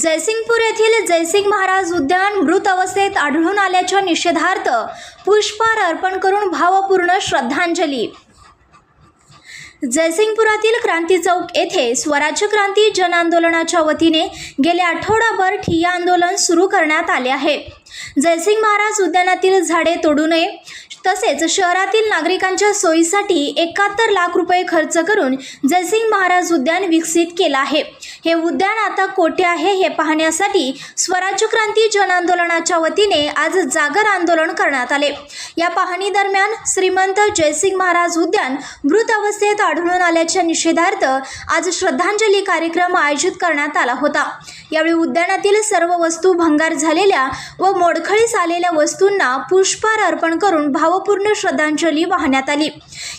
जयसिंगपूर येथील जयसिंग महाराज उद्यान मृत अवस्थेत आढळून आल्याच्या निषेधार्थ पुष्पहार अर्पण करून भावपूर्ण श्रद्धांजली। जयसिंगपुरातील क्रांती चौक येथे स्वराज्य क्रांती जन आंदोलनाच्या वतीने गेले आठवडाभर ठिय्या आंदोलन सुरू करण्यात आले आहे। जयसिंग महाराज उद्यानातील झाडे तोडू नये तसेच शहरातील नागरिकांच्या सोयीसाठी 71 लाख रुपये खर्च करून जयसिंग महाराज उद्यान विकसित केलं आहे। हे उद्यान आता कोठे आहे हे पाहण्यासाठी स्वराज्य क्रांती जन आंदोलनाच्या वतीने आज जागर आंदोलन करण्यात आले। या पाहणी दरम्यान श्रीमंत जयसिंग महाराज उद्यान मृत अवस्थेत आढळून आल्याच्या निषेधार्थ आज श्रद्धांजली कार्यक्रम आयोजित करण्यात आला होता। यावेळी उद्यानातील सर्व वस्तू भंगार झालेल्या व मोडखळीस आलेल्या वस्तूंना पुष्पहार अर्पण करून भावपूर्ण श्रद्धांजली वाहण्यात आली।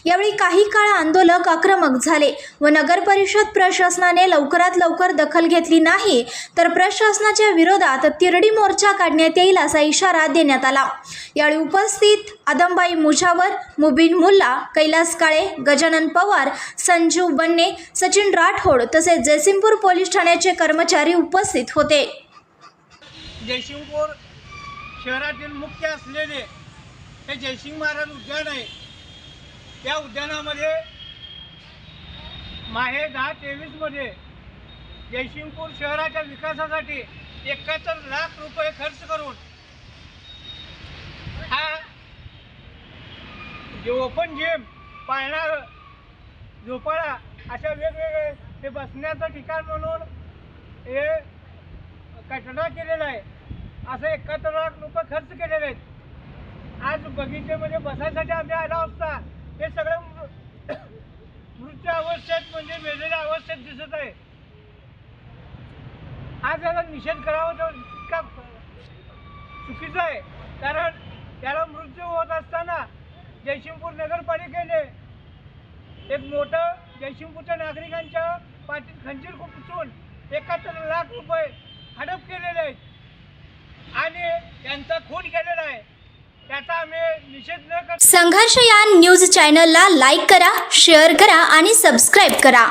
यावेळी काही काळ आंदोलक आक्रमक झाले व नगर परिषद प्रशासनाने लवकरात लवकर दखल घेतली नाही तर प्रशासनाच्या विरोधात तिरडी मोर्चा काढण्यात येईल असा इशारा देण्यात आला। यावेळी उपस्थित आदमबाई मुजावर, मुबीन मुल्ला, कैलास काळे, गजानन पवार, संजीव बन्ने, सचिन राठोड तसेच जयसिंगपूर पोलीस ठाण्याचे कर्मचारी उपस्थित होते। जयसिंगपूर शहरातील मुख्य असलेले हे जयसिंग महाराज उद्यान आहे। त्या उद्यानामध्ये माहे 10-23 मध्ये जयसिंगपूर शहराच्या विकासासाठी 71 लाख रुपये खर्च करून हा ओपन जिम, पाळणा, झोपाळा अशा वेगवेगळे हे बसण्याचं ठिकाण म्हणून हे कचरा केलेला आहे। असं 71 लाख रुपये खर्च केलेले आहेत। आज बगीचेमध्ये बसायसाठी आम्ही आला असता हे सगळं मृत अवस्थेत म्हणजे मेलेल्या अवस्थेत दिसत आहे। आज याला निषेध करावा तर इतका चुकीचं आहे, कारण त्याला मृत्यू होत असताना जयसिंगपूर नगरपालिकेने एक मोठं जयसिंगपूरच्या नागरिकांच्या पाठीत खंजीर खुपसून 71 लाख रुपये हडप केलेले आहेत आणि त्यांचा खून केलेला आहे। त्याचा आम्ही निषेध न करता संघर्ष या न्यूज चॅनलला लाईक करा, शेअर करा आणि सबस्क्राईब करा।